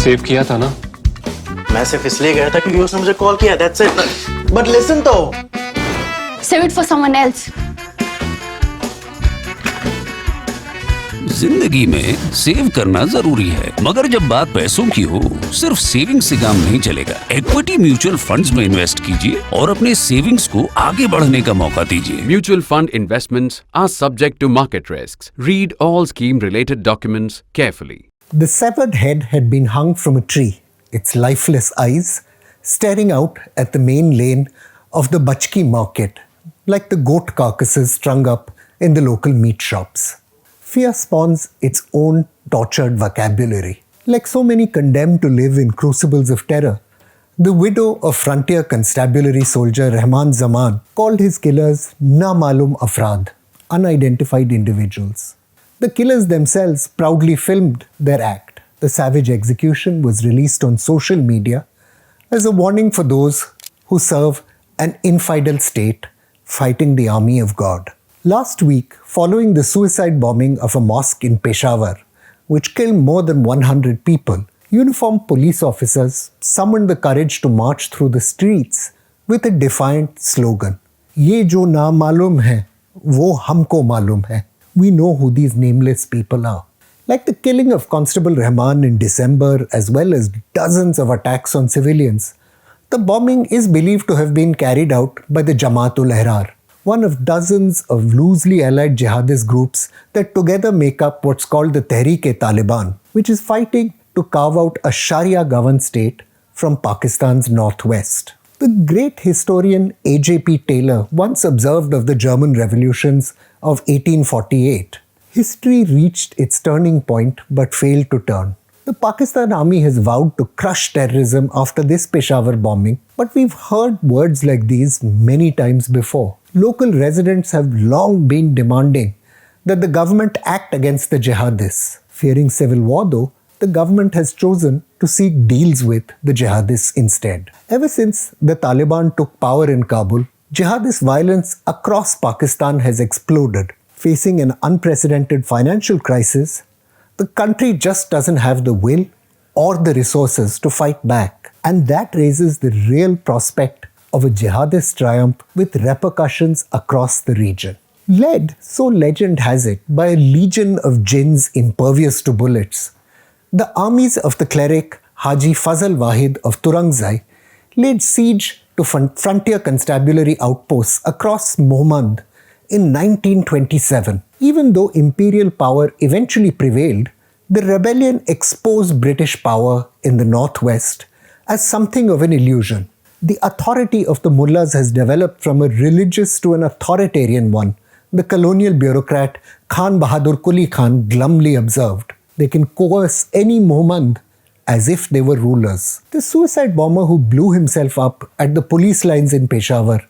Save किया था ना? मैं सिर्फ इसलिए गया था क्योंकि उसने मुझे कॉल किया, that's it. But listen तो. Save it for someone else. जिंदगी में सेव करना जरूरी है, मगर जब बात पैसों की हो, सिर्फ सेविंग से काम नहीं चलेगा। इक्विटी म्यूचुअल फंड्स में इन्वेस्ट कीजिए और अपने सेविंग्स को आगे बढ़ने का मौका दीजिए। Mutual fund investments are subject to market risks. Read all scheme-related documents carefully. The severed head had been hung from a tree, its lifeless eyes staring out at the main lane of the Bachki market, like the goat carcasses strung up in the local meat shops. Fear spawns its own tortured vocabulary. Like so many condemned to live in crucibles of terror, the widow of frontier constabulary soldier Rahman Zaman called his killers Na Malum Afraad, unidentified individuals. The killers themselves proudly filmed their act. The savage execution was released on social media as a warning for those who serve an infidel state fighting the army of God. Last week, following the suicide bombing of a mosque in Peshawar, which killed more than 100 people, uniformed police officers summoned the courage to march through the streets with a defiant slogan. Ye jo na malum hai, wo humko malum hai. We know who these nameless people are. Like the killing of Constable Rahman in December, as well as dozens of attacks on civilians, the bombing is believed to have been carried out by the Jamaat-ul-Ahrar, one of dozens of loosely allied jihadist groups that together make up what's called the TEHREEK-E-TALIBAN, which is fighting to carve out a Sharia-governed state from Pakistan's northwest. The great historian A.J.P. Taylor once observed of the German revolutions of 1848, history reached its turning point but failed to turn. The Pakistan army has vowed to crush terrorism after this Peshawar bombing, but we've heard words like these many times before. Local residents have long been demanding that the government act against the jihadists. Fearing civil war though, the government has chosen to seek deals with the jihadists instead. Ever since the Taliban took power in Kabul, jihadist violence across Pakistan has exploded. Facing an unprecedented financial crisis, the country just doesn't have the will or the resources to fight back. And that raises the real prospect of a jihadist triumph with repercussions across the region. Led, so legend has it, by a legion of jinns impervious to bullets, the armies of the cleric Haji Fazal Wahid of Turangzai laid siege to frontier constabulary outposts across Mohmand in 1927. Even though imperial power eventually prevailed, the rebellion exposed British power in the northwest as something of an illusion. The authority of the mullahs has developed from a religious to an authoritarian one, the colonial bureaucrat Khan Bahadur Quli Khan glumly observed. They can coerce any Mohmand as if they were rulers. The suicide bomber who blew himself up at the police lines in Peshawar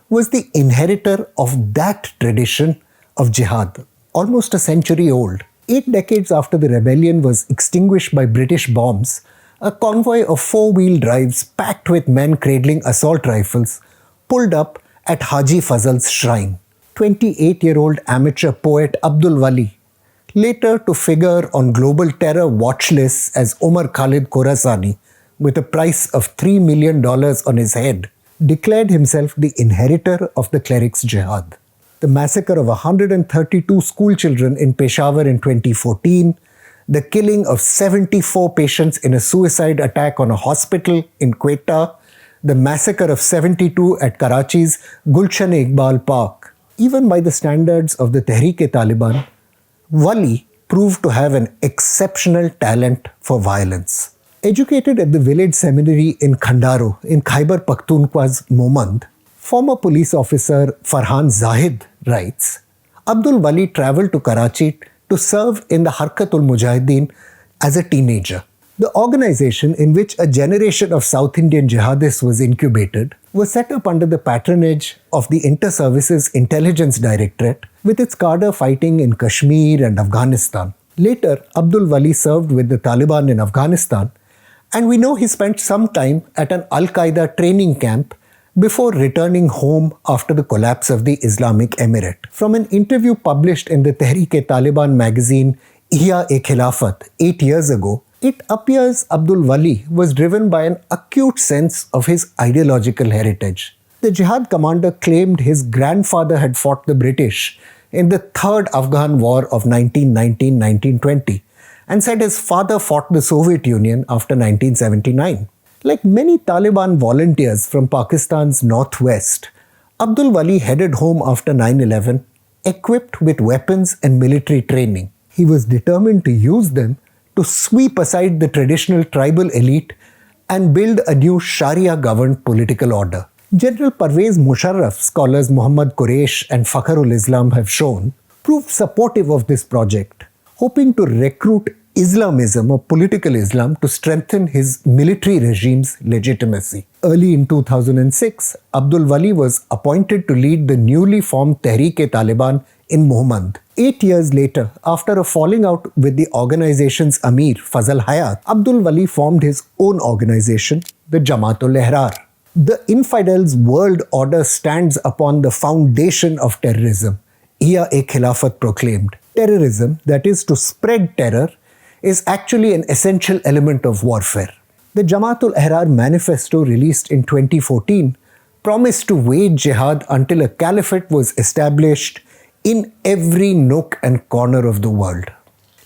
was the inheritor of that tradition of jihad, almost a century old. 8 decades after the rebellion was extinguished by British bombs, a convoy of 4-wheel drives packed with men cradling assault rifles pulled up at Haji Fazal's shrine. 28-year-old amateur poet Abdul Wali, later to figure on global terror watch lists as Omar Khalid Khorasani with a price of $3 million on his head, declared himself the inheritor of the cleric's jihad. The massacre of 132 school children in Peshawar in 2014, the killing of 74 patients in a suicide attack on a hospital in Quetta, the massacre of 72 at Karachi's Gulshan-e-Iqbal Park. Even by the standards of the Tehreek-E-Taliban, Wali proved to have an exceptional talent for violence. Educated at the village seminary in Khandaro in Khyber Pakhtunkhwa's Mohmand, former police officer Farhan Zahid writes, Abdul Wali travelled to Karachi to serve in the Harkatul Mujahideen as a teenager. The organization in which a generation of South Indian jihadists was incubated was set up under the patronage of the Inter-Services Intelligence Directorate with its cadre fighting in Kashmir and Afghanistan. Later, Abdul Wali served with the Taliban in Afghanistan, and we know he spent some time at an Al-Qaeda training camp before returning home after the collapse of the Islamic Emirate. From an interview published in the Tehreek-E-Taliban magazine Ihya-e-Khilafat 8 years ago, It appears Abdul Wali was driven by an acute sense of his ideological heritage. The jihad commander claimed his grandfather had fought the British in the Third Afghan War of 1919-1920 and said his father fought the Soviet Union after 1979. Like many Taliban volunteers from Pakistan's northwest, Abdul Wali headed home after 9/11 equipped with weapons and military training. He was determined to use them to sweep aside the traditional tribal elite and build a new Sharia-governed political order. General Parvez Musharraf, scholars Muhammad Quresh and Fakhrul Islam have shown, proved supportive of this project, hoping to recruit Islamism or political Islam to strengthen his military regime's legitimacy. Early in 2006, Abdul Wali was appointed to lead the newly formed TEHREEK-E-TALIBAN in Mohmand. 8 years later, after a falling out with the organization's Amir, Fazal Hayat, Abdul Wali formed his own organization, the Jamaat-ul-Ehrar. The INFIDEL'S world order stands upon the foundation of terrorism. Khilafat proclaimed. Terrorism, that is to spread terror, is actually an essential element of warfare. The Jamaat-ul-Ehrar manifesto released in 2014 promised to wage jihad until a caliphate was established in every nook and corner of the world.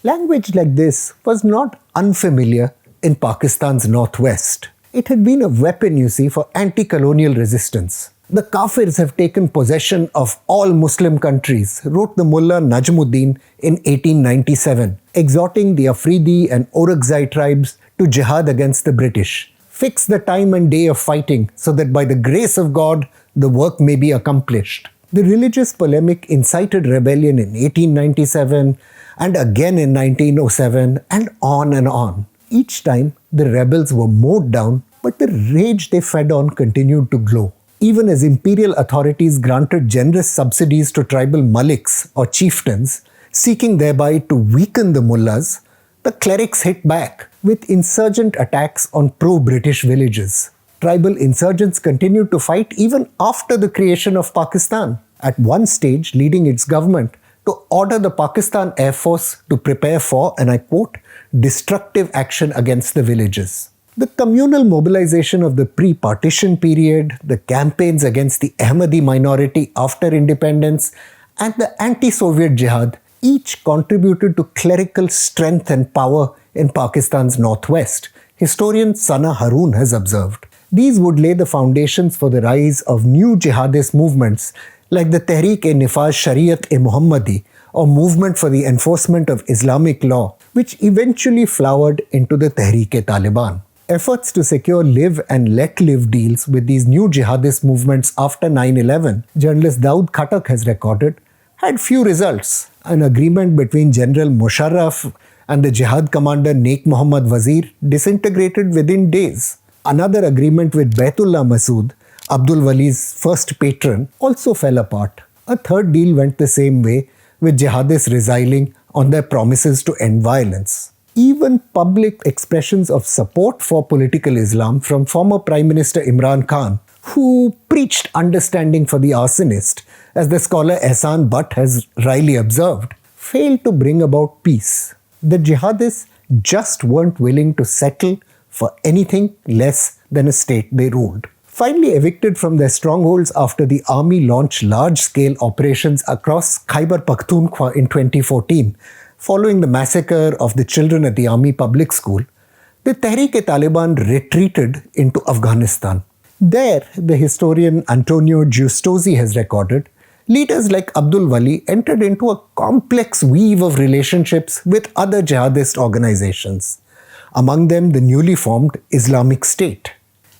Language like this was not unfamiliar in Pakistan's northwest. It had been a weapon, you see, for anti-colonial resistance. The Kafirs have taken possession of all Muslim countries, wrote the Mullah Najmuddin in 1897, exhorting the Afridi and Orakzai tribes to jihad against the British. Fix the time and day of fighting so that by the grace of God, the work may be accomplished. The religious polemic incited rebellion in 1897 and again in 1907 and on and on. Each time, the rebels were mowed down, but the rage they fed on continued to glow. Even as imperial authorities granted generous subsidies to tribal maliks or chieftains, seeking thereby to weaken the mullahs, the clerics hit back with insurgent attacks on pro-British villages. Tribal insurgents continued to fight even after the creation of Pakistan, at one stage leading its government to order the Pakistan Air Force to prepare for, and I quote, destructive action against the villages. The communal mobilization of the pre-partition period, the campaigns against the Ahmadi minority after independence, and the anti-Soviet jihad each contributed to clerical strength and power in Pakistan's northwest, historian Sana Haroon has observed. These would lay the foundations for the rise of new jihadist movements like the Tehreek-e-Nifaz Shariat-e-Muhammadi or Movement for the Enforcement of Islamic Law, which eventually flowered into the Tehreek-e-Taliban. Efforts to secure live and let live deals with these new jihadist movements after 9/11, journalist Daud Khatak has recorded, had few results. An agreement between General Musharraf and the jihad commander Naik Muhammad Wazir disintegrated within days. Another agreement with Baitullah Masood, Abdul Wali's first patron, also fell apart. A third deal went the same way, with jihadists resiling on their promises to end violence. Even public expressions of support for political Islam from former Prime Minister Imran Khan, who preached understanding for the arsonist, as the scholar Ehsan Butt has wryly observed, failed to bring about peace. The jihadists just weren't willing to settle for anything less than a state they ruled. Finally evicted from their strongholds after the army launched large-scale operations across Khyber Pakhtunkhwa in 2014, following the massacre of the children at the army public school, the Tehreek-e-Taliban retreated into Afghanistan. There, the historian Antonio Giustosi has recorded, leaders like Abdul Wali entered into a complex weave of relationships with other jihadist organizations, among them the newly formed Islamic State.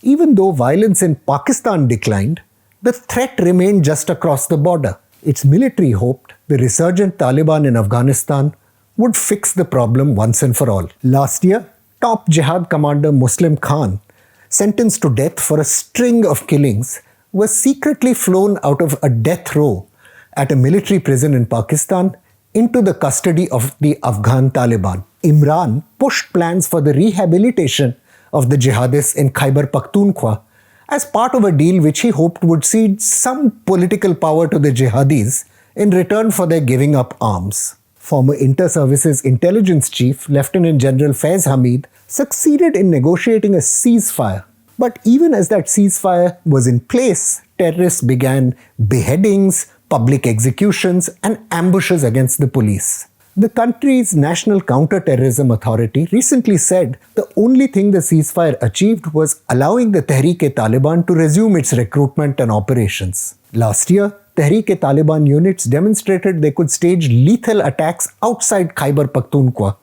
Even though violence in Pakistan declined, the threat remained just across the border. Its military hoped the resurgent Taliban in Afghanistan would fix the problem once and for all. Last year, top jihad commander Muslim Khan, sentenced to death for a string of killings, was secretly flown out of a death row at a military prison in Pakistan into the custody of the Afghan Taliban. Imran pushed plans for the rehabilitation of the jihadists in Khyber Pakhtunkhwa as part of a deal which he hoped would cede some political power to the jihadis in return for their giving up arms. former Inter-Services Intelligence Chief Lieutenant General Faiz Hamid succeeded in negotiating a ceasefire. But even as that ceasefire was in place, terrorists began beheadings, public executions, and ambushes against the police. The country's National Counter-Terrorism Authority recently said the only thing the ceasefire achieved was allowing the TEHREEK-E-TALIBAN to resume its recruitment and operations. Last year, TEHREEK-E-TALIBAN units demonstrated they could stage lethal attacks outside Khyber Pakhtunkhwa,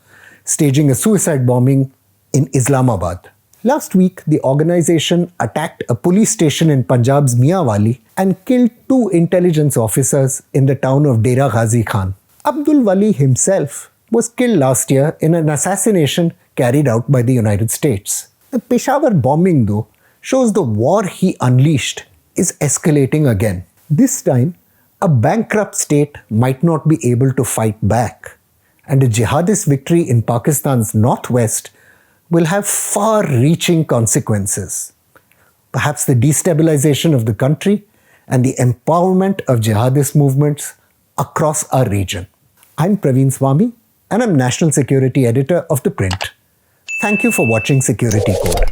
staging a suicide bombing in Islamabad. Last week, the organization attacked a police station in Punjab's Mianwali and killed 2 intelligence officers in the town of Dera Ghazi Khan. Abdul Wali himself was killed last year in an assassination carried out by the United States. The Peshawar bombing, though, shows the war he unleashed is escalating again. This time, a bankrupt state might not be able to fight back, and a jihadist victory in Pakistan's northwest will have far-reaching consequences. Perhaps the destabilization of the country and the empowerment of jihadist movements across our region. I'm Praveen Swami, and I'm National Security Editor of ThePrint. Thank you for watching Security Code.